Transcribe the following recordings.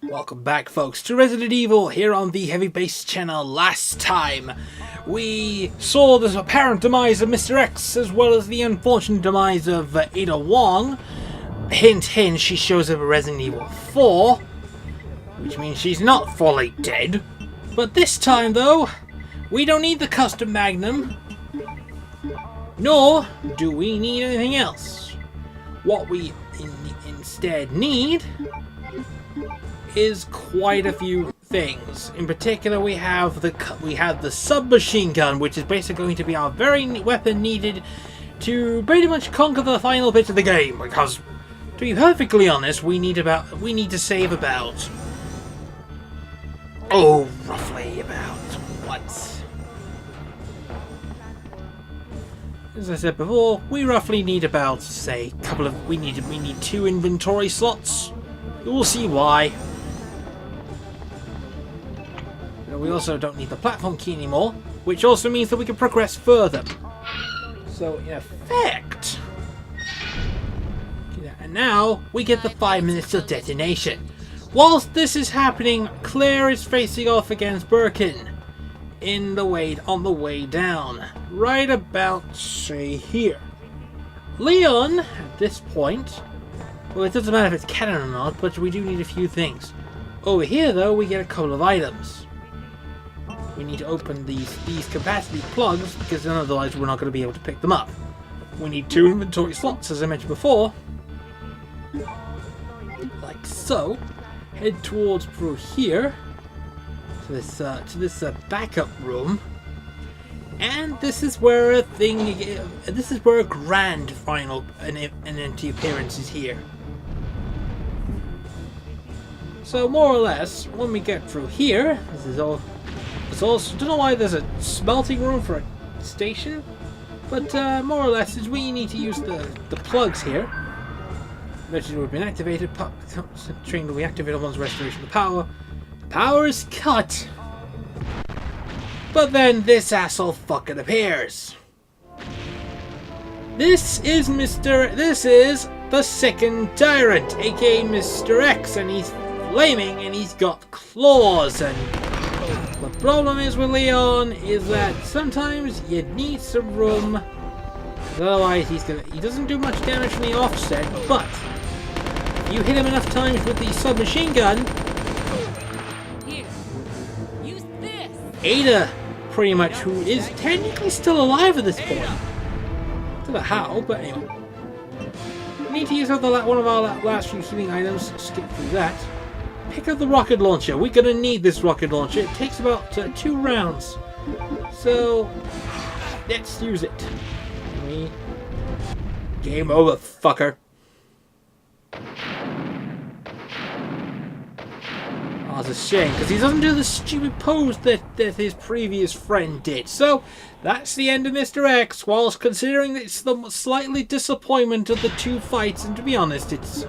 Welcome back, folks, to Resident Evil here on the heavybass channel. Last time we saw the apparent demise of Mr.X as well as the unfortunate demise of Ada Wong. Hint hint, she shows up in Resident Evil 4, which means she's not fully dead. But this time though, we don't need the custom magnum, nor do we need anything else. What we instead need is quite a few things. In particular, we have the submachine gun, which is basically going to be our very weapon needed to pretty much conquer the final bit of the game. Because, to be perfectly honest, we need to save about, roughly about what? As I said before, we roughly need about, say, we need 2 inventory slots. We'll see why. We also don't need the platform key anymore, which also means that we can progress further. So, in effect... And now, we get the 5 minutes of detonation. Whilst this is happening, Claire is facing off against Birkin on the way down. Right about, say, here. Leon, at this point... Well, it doesn't matter if it's canon or not, but we do need a few things. Over here, though, we get a couple of items. We need to open these capacity plugs, because otherwise we're not going to be able to pick them up. We need 2 inventory slots, as I mentioned before. Like so. Head towards through here to this backup room, and this is where a grand final and empty appearance is here. So more or less, when we get through here, this is all. It's also, don't know why there's a smelting room for a station, but more or less is we need to use the plugs here. Eventually we've been activated. Train will be activated once restoration of the power. The power is cut, but then this asshole fucking appears. This is the second Tyrant, aka Mr.X, and he's flaming and he's got claws. And the problem is with Leon is that sometimes you need some room, otherwise he doesn't do much damage from the offset, but if you hit him enough times with the submachine gun, here, use this. Ada, pretty much, who is technically still alive at this point. I don't know how, but anyway. We need to use one of our last few healing items. Skip through that. Pick up the rocket launcher. We're gonna need this rocket launcher. It takes about 2 rounds. So, let's use it. Game over, fucker. Oh, it's a shame, because he doesn't do the stupid pose that his previous friend did. So, that's the end of Mr.X, whilst considering it's the slightly disappointment of the 2 fights, and to be honest, it's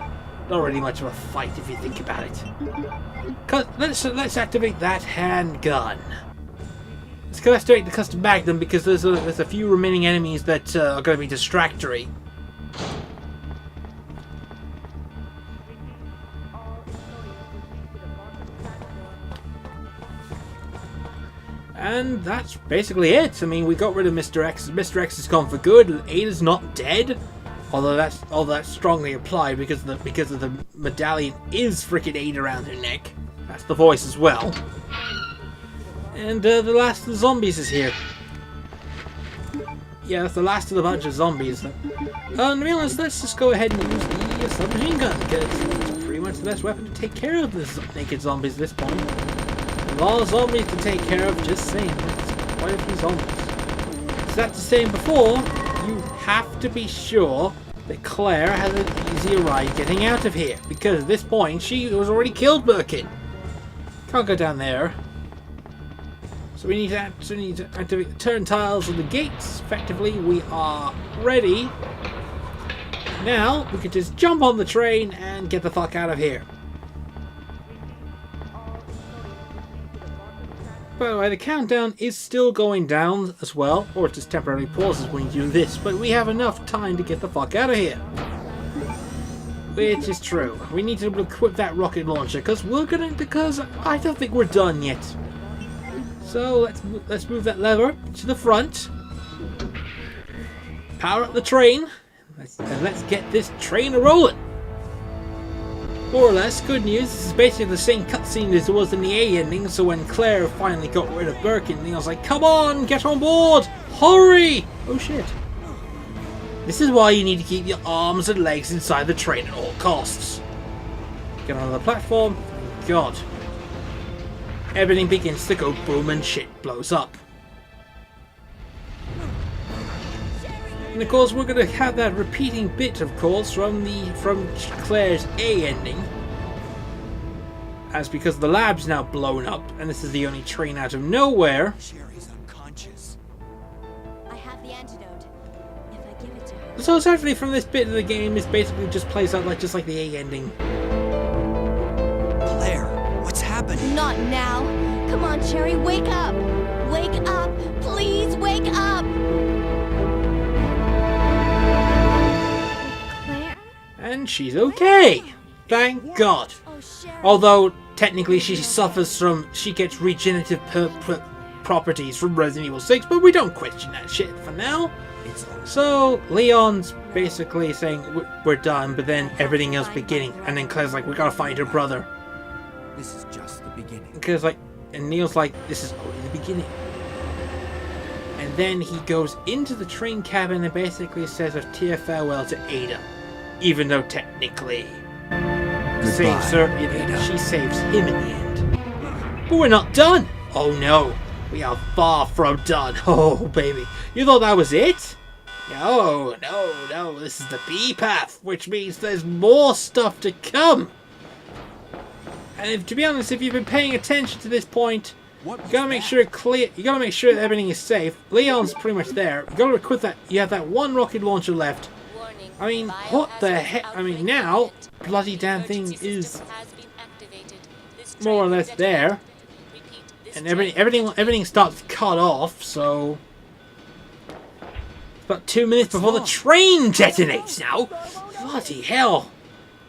not really much of a fight if you think about it. Let's activate that handgun. Let's activate the custom magnum because there's a few remaining enemies that are going to be distractory. And that's basically it. I mean, we got rid of Mr.X. Mr.X is gone for good. Ada's not dead. Although that's strongly implied because of the medallion is freaking Ada around her neck. That's the voice as well. And the last of the zombies is here. Yeah, that's the last of the bunch of zombies. To be honest, let's just go ahead and use the submachine gun because it's pretty much the best weapon to take care of this naked zombies at this point. A lot of zombies to take care of, just saying. That's quite a few zombies. So that's the same before. You have to be sure that Claire has an easier ride getting out of here, because at this point she has already killed Birkin. Can't go down there. So we need to activate the turn tiles of the gates. Effectively, we are ready. Now we can just jump on the train and get the fuck out of here. By the way, the countdown is still going down as well, or it just temporarily pauses when you do this, but we have enough time to get the fuck out of here. Which is true. We need to equip that rocket launcher because I don't think we're done yet. So let's move that lever to the front. Power up the train. Let's get this train a-rolling. More or less, good news. This is basically the same cutscene as it was in the A ending. So when Claire finally got rid of Birkin, Neil's like, "Come on, get on board! Hurry!" Oh shit. This is why you need to keep your arms and legs inside the train at all costs. Get on the platform. God. Everything begins to go boom and shit blows up. And of course we're going to have that repeating bit, of course, from Claire's A ending. As because the lab's now blown up, and this is the only train out of nowhere. Sherry's unconscious. I have the antidote. If I give it to her. So essentially from this bit of the game, this basically just plays out like just like the A ending. Claire, what's happening? Not now. Come on, Sherry, wake up. Wake up. Please wake up. Claire? And she's okay. Thank God. Oh, Sherry. Although technically she gets regenerative properties from Resident Evil 6, but we don't question that shit for now. So Leon's basically saying we're done, but then everything else beginning, and then Claire's like, we gotta find her brother. This is just the beginning. Because and Neil's like, this is only the beginning. And then he goes into the train cabin and basically says a tear farewell to Ada, even though technically saves her. She saves him in the end. But we're not done. Oh no, we are far from done. Oh baby, you thought that was it? No, this is the B path, which means there's more stuff to come. And to be honest, if you've been paying attention to this point, you gotta make sure you gotta make sure that everything is safe. Leon's pretty much there. You gotta equip that. You have that one rocket launcher left. I mean, what the heck? I mean, now bloody damn thing is more or less there, and everything starts to cut off. So about 2 minutes before the train detonates. Now, bloody hell!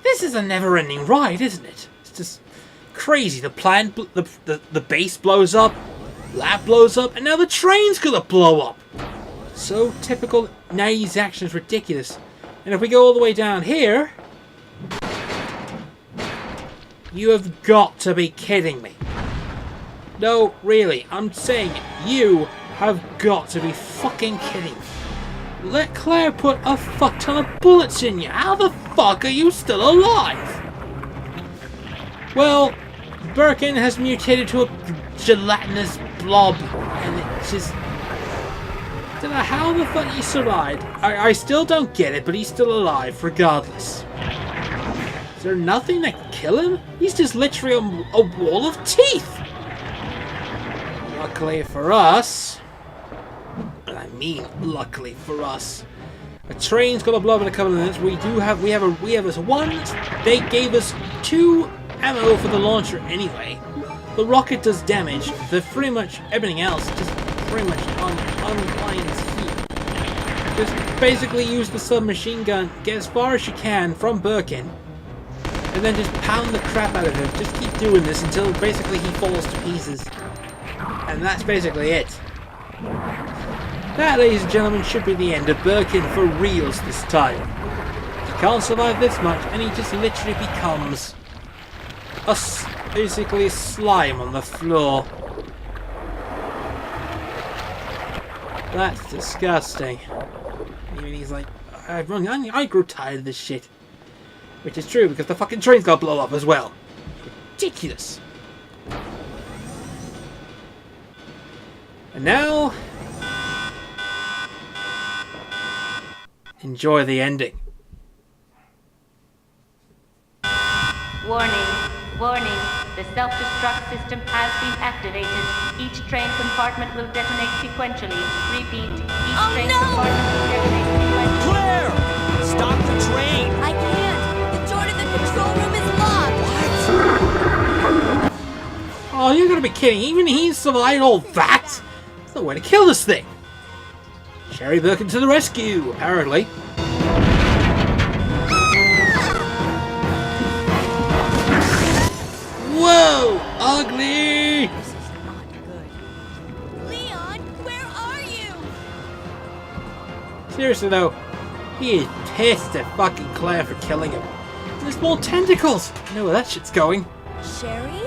This is a never-ending ride, isn't it? It's just crazy. The plant, the base blows up, lab blows up, and now the train's gonna blow up. So typical. Naive's action is ridiculous. And if we go all the way down here, you have got to be kidding me. No, really, I'm saying it. You have got to be fucking kidding me. Let Claire put a fuck ton of bullets in you. How the fuck are you still alive? Well, Birkin has mutated to a gelatinous blob, and it's just... I don't know how the fuck he survived. I still don't get it, but he's still alive regardless. Is there nothing that can kill him? He's just literally a wall of teeth. Luckily for us, and I mean luckily for us, a train's gonna blow up in a couple of minutes. We have this one. They gave us 2 ammo for the launcher anyway. The rocket does damage. Pretty much everything else just pretty much unwinds heat. Just basically use the submachine gun, get as far as you can from Birkin, and then just pound the crap out of him. Just keep doing this until basically he falls to pieces. And that's basically it. That, ladies and gentlemen, should be the end of Birkin for reals this time. He can't survive this much, and he just literally becomes basically slime on the floor. That's disgusting. Even he's like, I grew tired of this shit. Which is true, because the fucking train's gonna blow up as well. Ridiculous. And now, enjoy the ending. Warning, warning. The self-destruct system has been activated. Each train compartment will detonate sequentially. Repeat, each train compartment will detonate sequentially. Claire! Stop the train! I can't. The door to the control room is locked. Oh, you're gonna be kidding. Even he survived all that? There's no way to kill this thing. Sherry Birkin to the rescue, apparently. No! Ugly! This is not good. Leon, where are you? Seriously though, he is pissed at fucking Claire for killing him. There's more tentacles! You know where that shit's going. Sherry?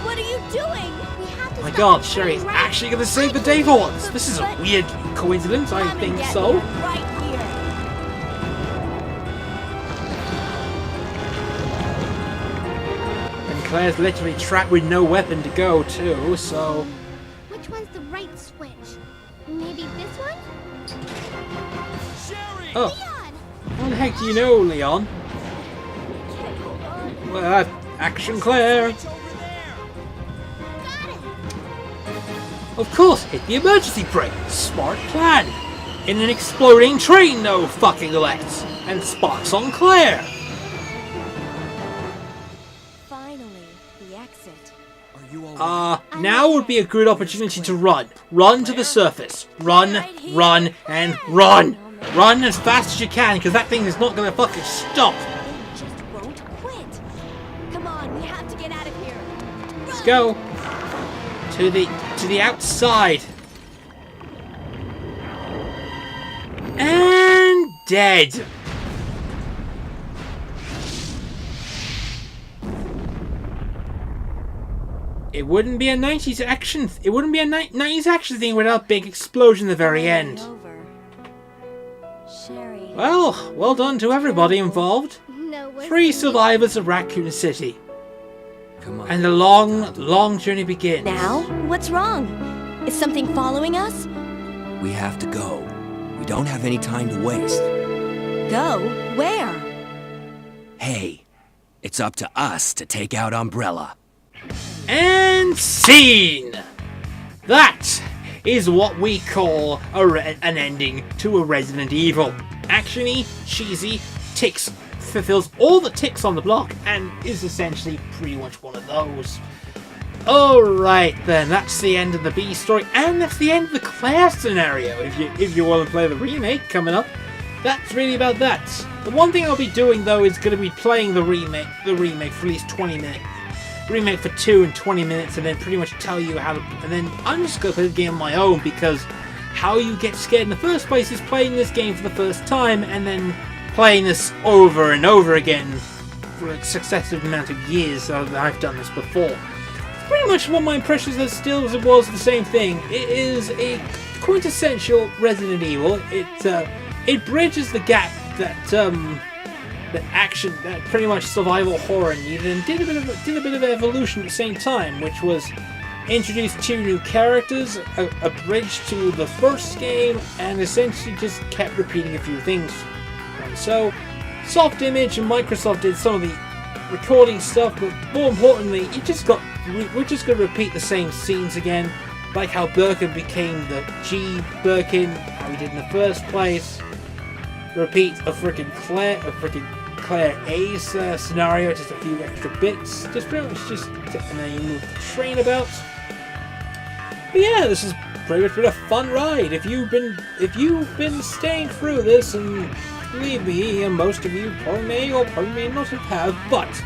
What are you doing? We have to Oh my stop god, the Sherry is train right actually gonna save the day for once! This is a weird coincidence, I Come and think get so. me. I'm right here. And Claire's literally trapped with no weapon to go too, so... Which one's the right switch? Maybe this one? Sherry! Oh, Leon! how the heck do you know, Leon? Okay, hold on. Well, action Claire! It's over there! Got it! Of course, hit the emergency brake. Smart plan. In an exploding train, no fucking less. And sparks on Claire. Finally, the exit. Are you alright? Now would be a good opportunity to run. Run to the surface. Run, run, and run. Run as fast as you can, because that thing is not going to fucking stop. They just won't quit. Come on, we have to get out of here. Let's go. To the outside. And dead. It wouldn't be a 90s action. It wouldn't be a 90s action thing without a big explosion at the very end. Over. Sherry. Well done to everybody involved. No, we're 3 survivors of Raccoon City. Come on. And the long journey begins. Now? What's wrong? Is something following us? We have to go. We don't have any time to waste. Go? Where? Hey, it's up to us to take out Umbrella. And scene! That is what we call an ending to a Resident Evil. Actiony, cheesy, fulfills all the ticks on the block, and is essentially pretty much one of those. Alright then, that's the end of the B story, and that's the end of the Claire scenario. If you want to play the remake coming up, that's really about that. The one thing I'll be doing though is going to be playing the remake for at least 20 minutes. Remake for 2 and 20 minutes, and then pretty much tell you how to. And then I'm just going to play the game on my own, because how you get scared in the first place is playing this game for the first time and then playing this over and over again for a successive amount of years. So I've done this before. Pretty much what my impressions are still as it was the same thing. It is a quintessential Resident Evil. It bridges the gap that action, that pretty much survival horror needed, and did a bit of evolution at the same time, which was introduce 2 new characters, a bridge to the first game, and essentially just kept repeating a few things. And so, Soft Image and Microsoft did some of the recording stuff, but more importantly, we're just going to repeat the same scenes again, like how Birkin became the G Birkin, how he did in the first place. Repeat a freaking Claire A's scenario, just a few extra bits, just pretty much and then you move the train about. But yeah, this has pretty much been a fun ride. If you've been staying through this, and believe me, and most of you probably may or probably may not have, but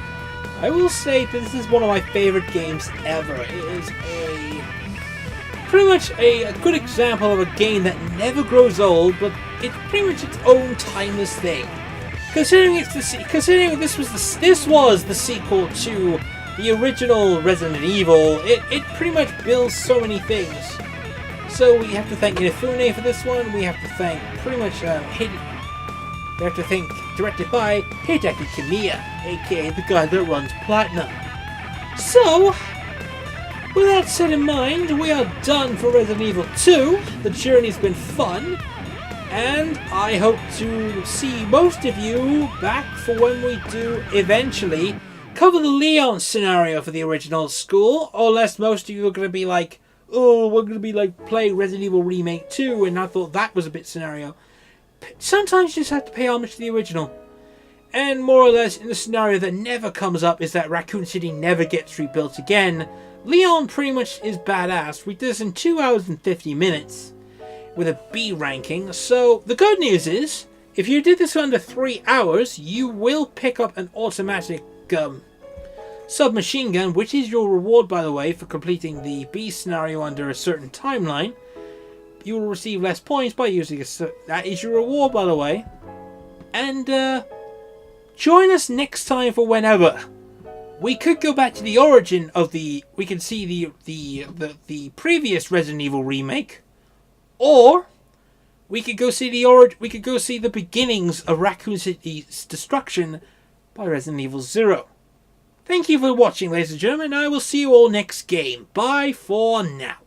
I will say that this is one of my favorite games ever. It is pretty much a good example of a game that never grows old, but it's pretty much its own timeless thing. Considering this was the sequel to the original Resident Evil, it pretty much builds so many things. So we have to thank Inafune for this one. We have to thank pretty much we have to thank directed by Hideki Kamiya, aka the guy that runs Platinum. So, with that said in mind, we are done for Resident Evil 2. The journey's been fun, and I hope to see most of you back for when we do eventually cover the Leon scenario for the original school, or unless most of you are going to be like, oh, we're going to be like playing Resident Evil Remake 2, and I thought that was a bit scenario. Sometimes you just have to pay homage to the original. And more or less, in the scenario that never comes up is that Raccoon City never gets rebuilt again. Leon pretty much is badass. We did this in 2 hours and 50 minutes with a B ranking. So the good news is, if you did this under 3 hours, you will pick up an automatic submachine gun, which is your reward, by the way, for completing the B scenario under a certain timeline. You will receive less points by using that is your reward, by the way. And join us next time for whenever. We could go back to the origin of the. We can see the previous Resident Evil remake, or we could go see We could go see the beginnings of Raccoon City's destruction by Resident Evil 0. Thank you for watching, ladies and gentlemen. I will see you all next game. Bye for now.